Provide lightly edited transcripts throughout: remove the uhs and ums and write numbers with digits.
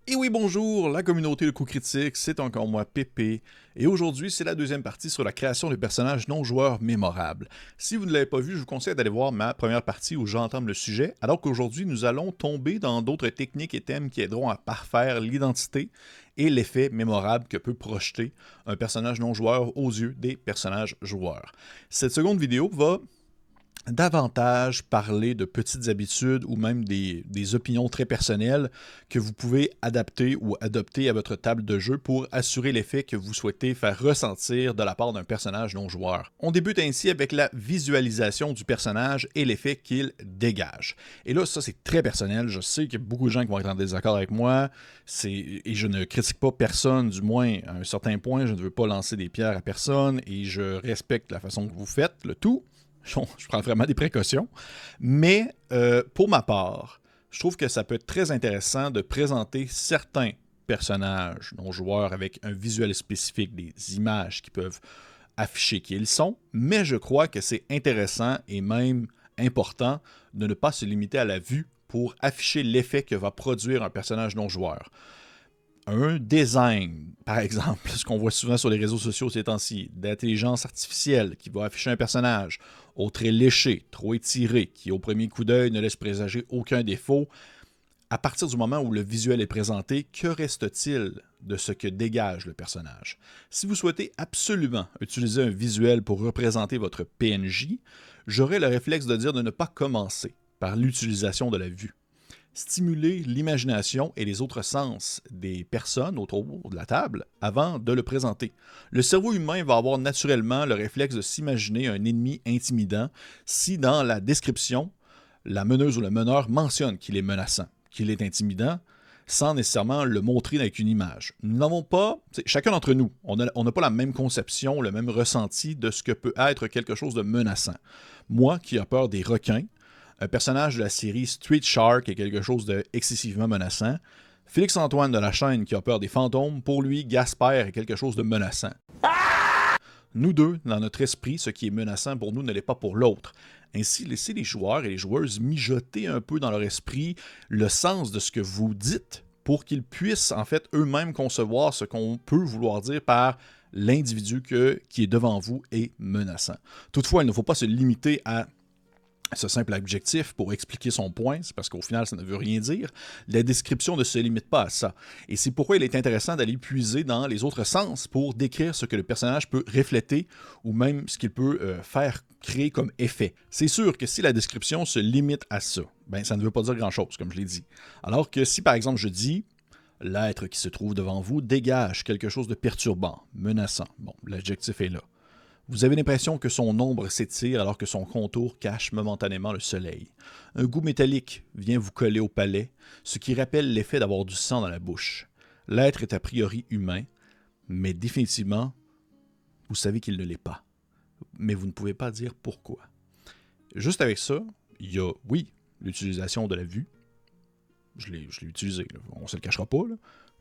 Et oui, bonjour, la communauté de coups critiques, c'est encore moi, Pépé, et aujourd'hui, c'est la deuxième partie sur la création de personnages non-joueurs mémorables. Si vous ne l'avez pas vu, je vous conseille d'aller voir ma première partie où j'entame le sujet, alors qu'aujourd'hui, nous allons tomber dans d'autres techniques et thèmes qui aideront à parfaire l'identité et l'effet mémorable que peut projeter un personnage non-joueur aux yeux des personnages joueurs. Cette seconde vidéo va davantage parler de petites habitudes ou même des opinions très personnelles que vous pouvez adapter ou adopter à votre table de jeu pour assurer l'effet que vous souhaitez faire ressentir de la part d'un personnage non joueur. On débute ainsi avec la visualisation du personnage et l'effet qu'il dégage. Et là, ça c'est très personnel, je sais qu'il y a beaucoup de gens qui vont être en désaccord avec moi, et je ne critique pas personne, du moins à un certain point, je ne veux pas lancer des pierres à personne et je respecte la façon que vous faites le tout. Je prends vraiment des précautions. Mais pour ma part, je trouve que ça peut être très intéressant de présenter certains personnages non-joueurs avec un visuel spécifique, des images qui peuvent afficher qui ils sont, mais je crois que c'est intéressant et même important de ne pas se limiter à la vue pour afficher l'effet que va produire un personnage non-joueur. Un design, par exemple, ce qu'on voit souvent sur les réseaux sociaux ces temps-ci, d'intelligence artificielle qui va afficher un personnage au trait léché, trop étiré, qui au premier coup d'œil ne laisse présager aucun défaut. À partir du moment où le visuel est présenté, que reste-t-il de ce que dégage le personnage? Si vous souhaitez absolument utiliser un visuel pour représenter votre PNJ, j'aurais le réflexe de dire de ne pas commencer par l'utilisation de la vue. Stimuler l'imagination et les autres sens des personnes autour de la table avant de le présenter. Le cerveau humain va avoir naturellement le réflexe de s'imaginer un ennemi intimidant si dans la description, la meneuse ou le meneur mentionne qu'il est menaçant, qu'il est intimidant, sans nécessairement le montrer avec une image. Nous n'avons pas, chacun d'entre nous, on n'a pas la même conception, le même ressenti de ce que peut être quelque chose de menaçant. Moi, qui a peur des requins, un personnage de la série Street Shark est quelque chose d'excessivement menaçant. Félix-Antoine de la chaîne qui a peur des fantômes, pour lui, Gasper est quelque chose de menaçant. Nous deux, dans notre esprit, ce qui est menaçant pour nous ne l'est pas pour l'autre. Ainsi, laissez les joueurs et les joueuses mijoter un peu dans leur esprit le sens de ce que vous dites pour qu'ils puissent en fait eux-mêmes concevoir ce qu'on peut vouloir dire par l'individu qui est devant vous est menaçant. Toutefois, il ne faut pas se limiter à ce simple objectif pour expliquer son point, c'est parce qu'au final, ça ne veut rien dire. La description ne se limite pas à ça. Et c'est pourquoi il est intéressant d'aller puiser dans les autres sens pour décrire ce que le personnage peut refléter ou même ce qu'il peut faire créer comme effet. C'est sûr que si la description se limite à ça, ben ça ne veut pas dire grand-chose, comme je l'ai dit. Alors que si, par exemple, je dis « l'être qui se trouve devant vous dégage quelque chose de perturbant, menaçant », bon, l'adjectif est là. Vous avez l'impression que son ombre s'étire alors que son contour cache momentanément le soleil. Un goût métallique vient vous coller au palais, ce qui rappelle l'effet d'avoir du sang dans la bouche. L'être est a priori humain, mais définitivement, vous savez qu'il ne l'est pas. Mais vous ne pouvez pas dire pourquoi. Juste avec ça, il y a, oui, l'utilisation de la vue. Je l'ai utilisé, là. On ne se le cachera pas.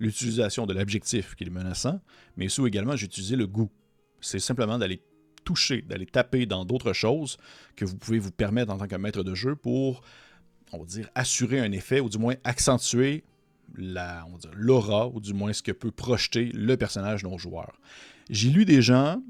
L'utilisation de l'objectif qui est menaçant, mais aussi également, j'ai utilisé le goût. C'est simplement d'aller toucher, d'aller taper dans d'autres choses que vous pouvez vous permettre en tant que maître de jeu pour, on va dire, assurer un effet ou du moins accentuer l'aura ou du moins ce que peut projeter le personnage non-joueur. J'ai lu des gens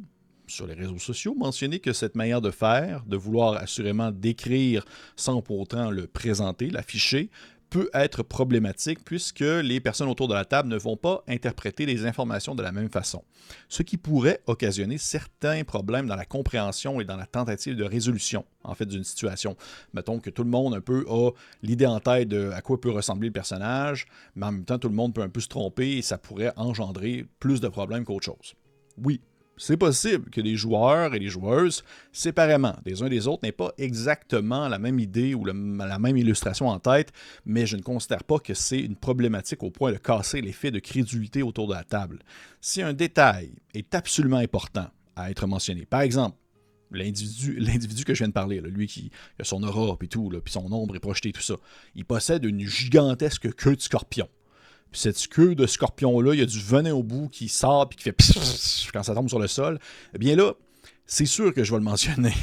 sur les réseaux sociaux mentionner que cette manière de faire, de vouloir assurément décrire sans pour autant le présenter, l'afficher, peut être problématique puisque les personnes autour de la table ne vont pas interpréter les informations de la même façon. Ce qui pourrait occasionner certains problèmes dans la compréhension et dans la tentative de résolution en fait d'une situation. Mettons que tout le monde un peu a l'idée en tête de à quoi peut ressembler le personnage, mais en même temps tout le monde peut un peu se tromper et ça pourrait engendrer plus de problèmes qu'autre chose. Oui, c'est possible que les joueurs et les joueuses, séparément des uns des autres, n'aient pas exactement la même idée ou la même illustration en tête, mais je ne considère pas que c'est une problématique au point de casser l'effet de crédulité autour de la table. Si un détail est absolument important à être mentionné, par exemple, l'individu que je viens de parler, là, lui qui a son aura et tout, puis son ombre est projetée, tout ça, il possède une gigantesque queue de scorpion. Puis cette queue de scorpion-là, il y a du venin au bout qui sort puis qui fait pss quand ça tombe sur le sol. Eh bien là, c'est sûr que je vais le mentionner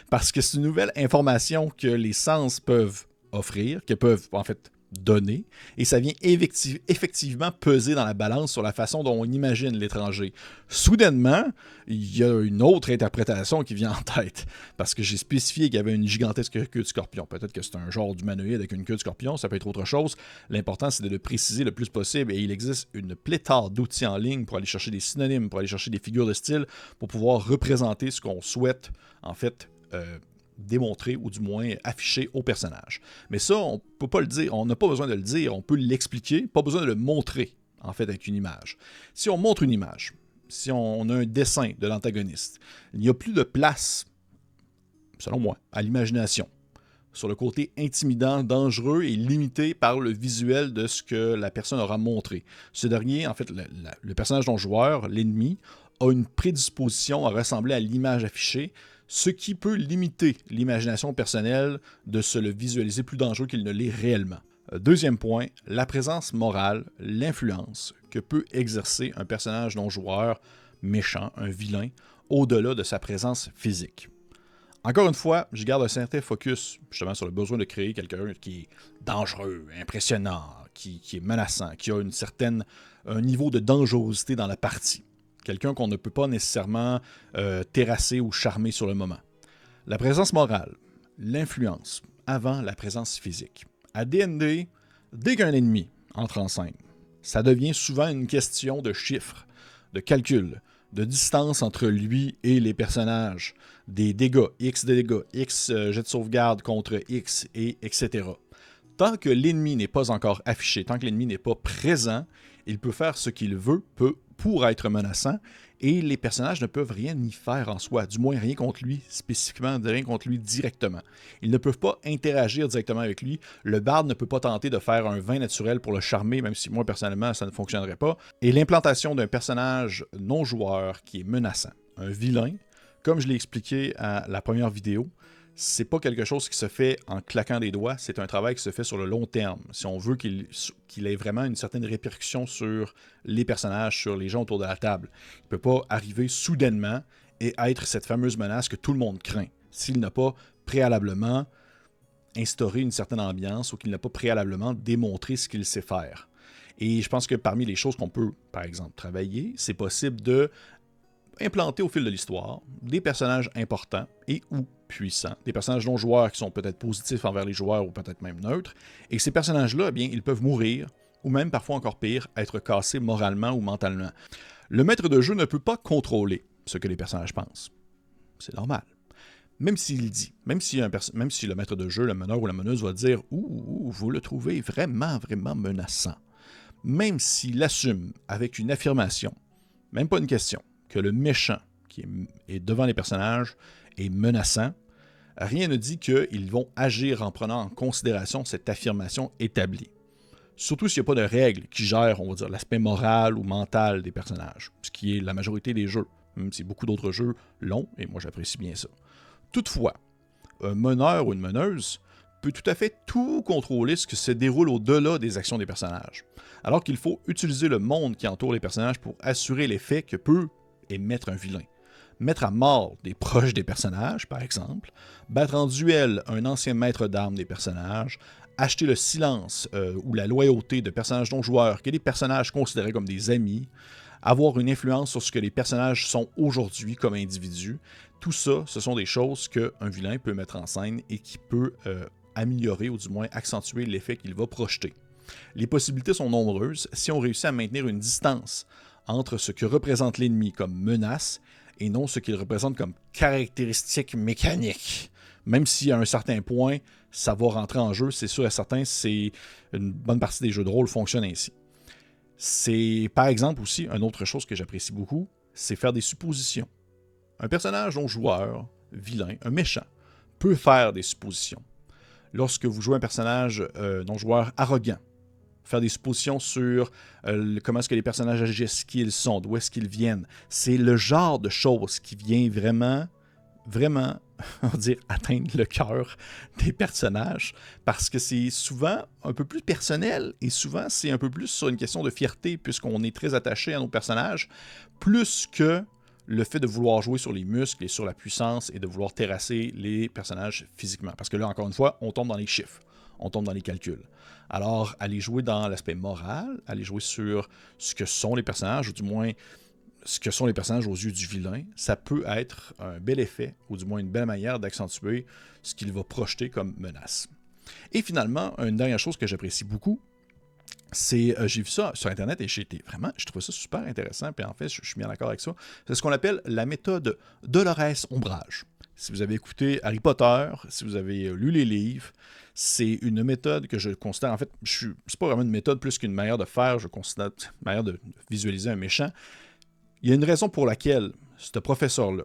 parce que c'est une nouvelle information que les sens peuvent offrir, que peuvent en fait donné, et ça vient effectivement peser dans la balance sur la façon dont on imagine l'étranger. Soudainement, il y a une autre interprétation qui vient en tête, parce que j'ai spécifié qu'il y avait une gigantesque queue de scorpion. Peut-être que c'est un genre d'humanoïde avec une queue de scorpion, ça peut être autre chose. L'important, c'est de le préciser le plus possible, et il existe une pléthore d'outils en ligne pour aller chercher des synonymes, pour aller chercher des figures de style, pour pouvoir représenter ce qu'on souhaite, en fait, démontrer ou du moins afficher au personnage. Mais ça, on peut pas le dire, on n'a pas besoin de le dire, on peut l'expliquer, pas besoin de le montrer, en fait, avec une image. Si on montre une image, si on a un dessin de l'antagoniste, il n'y a plus de place, selon moi, à l'imagination, sur le côté intimidant, dangereux et limité par le visuel de ce que la personne aura montré. Ce dernier, en fait, le personnage non-joueur, l'ennemi, a une prédisposition à ressembler à l'image affichée, ce qui peut limiter l'imagination personnelle de se le visualiser plus dangereux qu'il ne l'est réellement. Deuxième point, la présence morale, l'influence que peut exercer un personnage non-joueur méchant, un vilain, au-delà de sa présence physique. Encore une fois, je garde un certain focus justement sur le besoin de créer quelqu'un qui est dangereux, impressionnant, qui est menaçant, qui a un niveau de dangerosité dans la partie. Quelqu'un qu'on ne peut pas nécessairement terrasser ou charmer sur le moment. La présence morale, l'influence, avant la présence physique. À D&D, dès qu'un ennemi entre en scène, ça devient souvent une question de chiffres, de calcul, de distance entre lui et les personnages, des dégâts, X jet de sauvegarde contre X, et etc. Tant que l'ennemi n'est pas encore affiché, tant que l'ennemi n'est pas présent, il peut faire ce qu'il veut, pour être menaçant, et les personnages ne peuvent rien y faire en soi, du moins rien contre lui spécifiquement, rien contre lui directement. Ils ne peuvent pas interagir directement avec lui, le barde ne peut pas tenter de faire un vin naturel pour le charmer, même si moi personnellement ça ne fonctionnerait pas, et l'implantation d'un personnage non-joueur qui est menaçant, un vilain, comme je l'ai expliqué à la première vidéo, c'est pas quelque chose qui se fait en claquant des doigts, c'est un travail qui se fait sur le long terme. Si on veut qu'il ait vraiment une certaine répercussion sur les personnages, sur les gens autour de la table. Il ne peut pas arriver soudainement et être cette fameuse menace que tout le monde craint, s'il n'a pas préalablement instauré une certaine ambiance ou qu'il n'a pas préalablement démontré ce qu'il sait faire. Et je pense que parmi les choses qu'on peut, par exemple, travailler, c'est possible de implanter au fil de l'histoire des personnages importants et ou puissants, des personnages non-joueurs qui sont peut-être positifs envers les joueurs ou peut-être même neutres, et ces personnages-là, eh bien, ils peuvent mourir, ou même parfois encore pire, être cassés moralement ou mentalement. Le maître de jeu ne peut pas contrôler ce que les personnages pensent. C'est normal. Même s'il dit, même si le maître de jeu, le meneur ou la meneuse va dire « Ouh, vous le trouvez vraiment, vraiment menaçant », même s'il assume avec une affirmation, même pas une question, que le méchant qui est devant les personnages est menaçant, rien ne dit qu'ils vont agir en prenant en considération cette affirmation établie. Surtout s'il n'y a pas de règles qui gèrent, on va dire, l'aspect moral ou mental des personnages, ce qui est la majorité des jeux, même si beaucoup d'autres jeux l'ont, et moi j'apprécie bien ça. Toutefois, un meneur ou une meneuse peut tout à fait tout contrôler ce qui se déroule au-delà des actions des personnages, alors qu'il faut utiliser le monde qui entoure les personnages pour assurer l'effet que peut émettre un vilain. Mettre à mort des proches des personnages, par exemple, battre en duel un ancien maître d'armes des personnages, acheter le silence ou la loyauté de personnages non-joueurs que les personnages considéraient comme des amis, avoir une influence sur ce que les personnages sont aujourd'hui comme individus, tout ça, ce sont des choses qu'un vilain peut mettre en scène et qui peut améliorer ou du moins accentuer l'effet qu'il va projeter. Les possibilités sont nombreuses si on réussit à maintenir une distance entre ce que représente l'ennemi comme menace et non ce qu'il représente comme caractéristique mécanique. Même si à un certain point, ça va rentrer en jeu, c'est sûr et certain, c'est une bonne partie des jeux de rôle fonctionnent ainsi. C'est par exemple aussi, une autre chose que j'apprécie beaucoup, c'est faire des suppositions. Un personnage non-joueur, vilain, un méchant, peut faire des suppositions. Lorsque vous jouez un personnage non-joueur arrogant, faire des suppositions sur comment est-ce que les personnages agissent, qui ils sont, d'où est-ce qu'ils viennent. C'est le genre de choses qui vient vraiment, on va dire, atteindre le cœur des personnages, parce que c'est souvent un peu plus personnel, et souvent c'est un peu plus sur une question de fierté, puisqu'on est très attaché à nos personnages, plus que le fait de vouloir jouer sur les muscles et sur la puissance et de vouloir terrasser les personnages physiquement. Parce que là, encore une fois, on tombe dans les chiffres, on tombe dans les calculs. Alors, aller jouer dans l'aspect moral, aller jouer sur ce que sont les personnages, ou du moins ce que sont les personnages aux yeux du vilain, ça peut être un bel effet, ou du moins une belle manière d'accentuer ce qu'il va projeter comme menace. Et finalement, une dernière chose que j'apprécie beaucoup, c'est, j'ai vu ça sur Internet et je trouve ça super intéressant, puis en fait, je suis bien d'accord avec ça. C'est ce qu'on appelle la méthode Dolores Ombrage. Si vous avez écouté Harry Potter, si vous avez lu les livres, c'est une méthode que je considère, en fait, c'est pas vraiment une méthode plus qu'une manière de faire, je considère une manière de visualiser un méchant. Il y a une raison pour laquelle ce professeur-là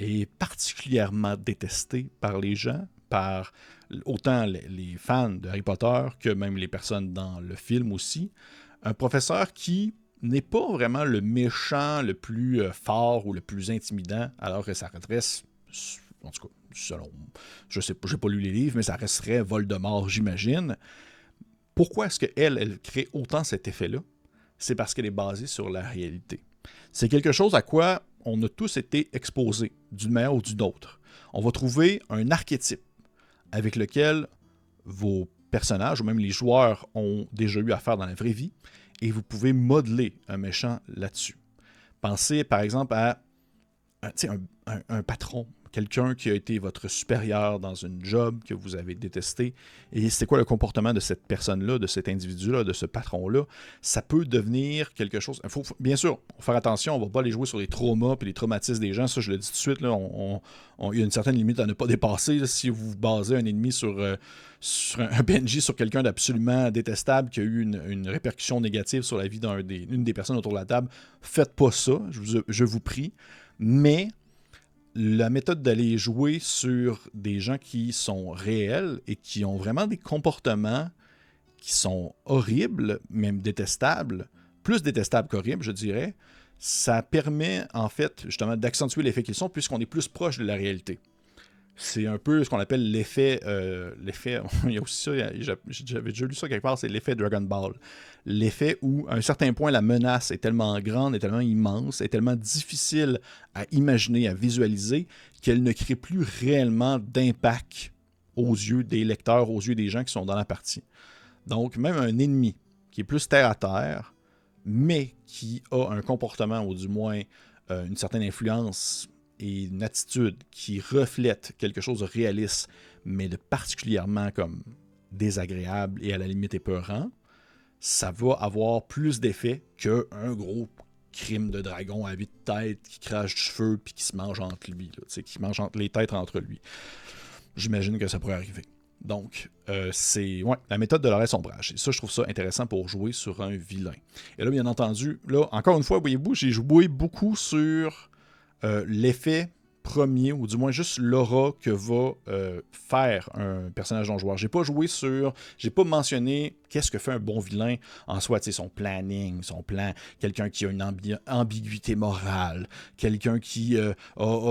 est particulièrement détesté par les gens, par autant les fans de Harry Potter que même les personnes dans le film aussi. Un professeur qui n'est pas vraiment le méchant le plus fort ou le plus intimidant, alors que ça redresse, en tout cas, selon, je sais pas, j'ai pas lu les livres, mais ça resterait Voldemort, j'imagine. Pourquoi est-ce qu'elle crée autant cet effet-là? C'est parce qu'elle est basée sur la réalité. C'est quelque chose à quoi on a tous été exposés, d'une manière ou d'une autre. On va trouver un archétype avec lequel vos personnages, ou même les joueurs, ont déjà eu affaire dans la vraie vie, et vous pouvez modeler un méchant là-dessus. Pensez par exemple à un patron, quelqu'un qui a été votre supérieur dans une job que vous avez détesté, et c'est quoi le comportement de cette personne-là, de cet individu-là, de ce patron-là, ça peut devenir quelque chose... Bien sûr, faut faire attention, on ne va pas aller jouer sur les traumas et les traumatismes des gens, ça je le dis tout de suite, là, il y a une certaine limite à ne pas dépasser, là, si vous basez un ennemi sur un PNJ, sur quelqu'un d'absolument détestable qui a eu une répercussion négative sur la vie d'une des personnes autour de la table, faites pas ça, je vous prie, mais... La méthode d'aller jouer sur des gens qui sont réels et qui ont vraiment des comportements qui sont horribles, même détestables, plus détestables qu'horribles, je dirais, ça permet en fait justement d'accentuer l'effet qu'ils sont puisqu'on est plus proche de la réalité. C'est un peu ce qu'on appelle l'effet, il y a aussi ça, j'avais déjà lu ça quelque part, c'est l'effet Dragon Ball. L'effet où, à un certain point, la menace est tellement grande, est tellement immense, est tellement difficile à imaginer, à visualiser, qu'elle ne crée plus réellement d'impact aux yeux des lecteurs, aux yeux des gens qui sont dans la partie. Donc, même un ennemi qui est plus terre à terre, mais qui a un comportement, ou du moins une certaine influence et une attitude qui reflète quelque chose de réaliste, mais de particulièrement comme désagréable et à la limite épeurant, ça va avoir plus d'effet qu'un gros crime de dragon à 8 têtes qui crache du feu puis qui se mange entre lui, là, qui mange les têtes entre lui. J'imagine que ça pourrait arriver. Donc, c'est la méthode de Dolores Ombrage. Et ça, je trouve ça intéressant pour jouer sur un vilain. Et là, bien entendu, là, encore une fois, voyez-vous, j'ai joué beaucoup sur l'effet premier, ou du moins juste l'aura que va faire un personnage non-joueur. J'ai pas mentionné qu'est-ce que fait un bon vilain en soi, son planning, son plan, quelqu'un qui a une ambiguïté morale, quelqu'un qui a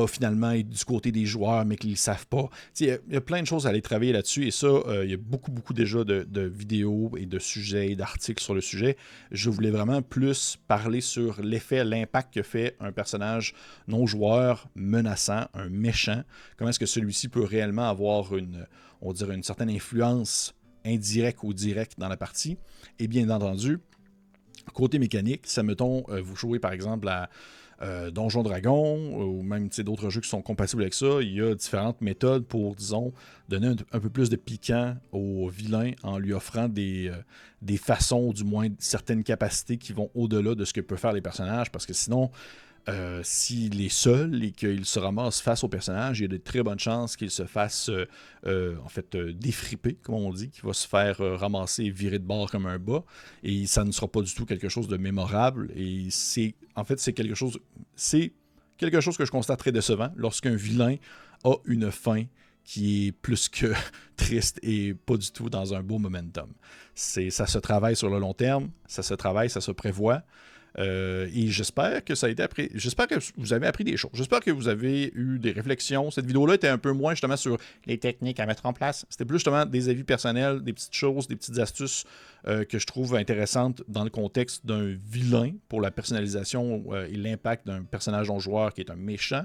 finalement est du côté des joueurs, mais qu'ils ne le savent pas. Il y a plein de choses à aller travailler là-dessus, et ça, il y a beaucoup déjà de vidéos et de sujets et d'articles sur le sujet. Je voulais vraiment plus parler sur l'effet, l'impact que fait un personnage non-joueur menaçant, un méchant, comment est-ce que celui-ci peut réellement avoir une certaine influence indirecte ou directe dans la partie. Et bien entendu, côté mécanique, ça mettons, vous jouez par exemple à Donjon Dragon, ou même d'autres jeux qui sont compatibles avec ça, il y a différentes méthodes pour, disons, donner un peu plus de piquant au vilain en lui offrant des façons, du moins certaines capacités qui vont au-delà de ce que peuvent faire les personnages, parce que sinon, s'il est seul et qu'il se ramasse face au personnage, il y a de très bonnes chances qu'il se fasse défriper, comme on dit, qu'il va se faire ramasser et virer de bord comme un bas, et ça ne sera pas du tout quelque chose de mémorable, et c'est quelque chose que je constate très décevant lorsqu'un vilain a une fin qui est plus que triste et pas du tout dans un beau momentum. Ça se travaille sur le long terme, ça se travaille, ça se prévoit. Et j'espère que ça a été appris. J'espère que vous avez appris des choses. J'espère que vous avez eu des réflexions. Cette vidéo-là était un peu moins justement sur les techniques à mettre en place. C'était plus justement des avis personnels, des petites choses, des petites astuces que je trouve intéressantes dans le contexte d'un vilain pour la personnalisation et l'impact d'un personnage non-joueur qui est un méchant.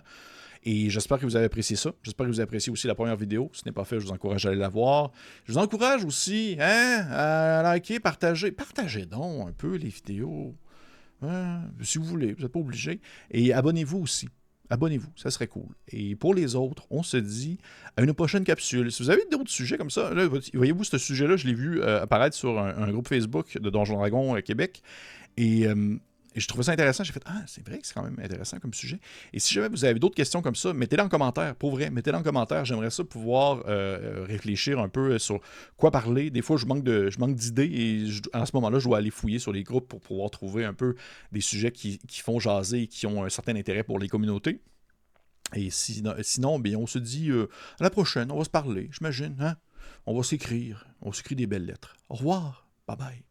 Et j'espère que vous avez apprécié ça. J'espère que vous avez apprécié aussi la première vidéo. Si ce n'est pas fait, je vous encourage à aller la voir. Je vous encourage aussi à liker, partager. Partagez donc un peu les vidéos. Si vous voulez, vous n'êtes pas obligé. Et abonnez-vous aussi. Abonnez-vous, ça serait cool. Et pour les autres, on se dit à une prochaine capsule. Si vous avez d'autres sujets comme ça, là, voyez-vous, ce sujet-là, je l'ai vu apparaître sur un groupe Facebook de Donjons Dragons Québec. Et je trouvais ça intéressant. J'ai fait, c'est vrai que c'est quand même intéressant comme sujet. Et si jamais vous avez d'autres questions comme ça, mettez-les en commentaire. Pour vrai, mettez-les en commentaire. J'aimerais ça pouvoir réfléchir un peu sur quoi parler. Des fois, je manque d'idées et en ce moment-là, je dois aller fouiller sur les groupes pour pouvoir trouver un peu des sujets qui font jaser et qui ont un certain intérêt pour les communautés. Et sinon, bien, on se dit à la prochaine. On va se parler, j'imagine. Hein? On va s'écrire. On s'écrit des belles lettres. Au revoir. Bye bye.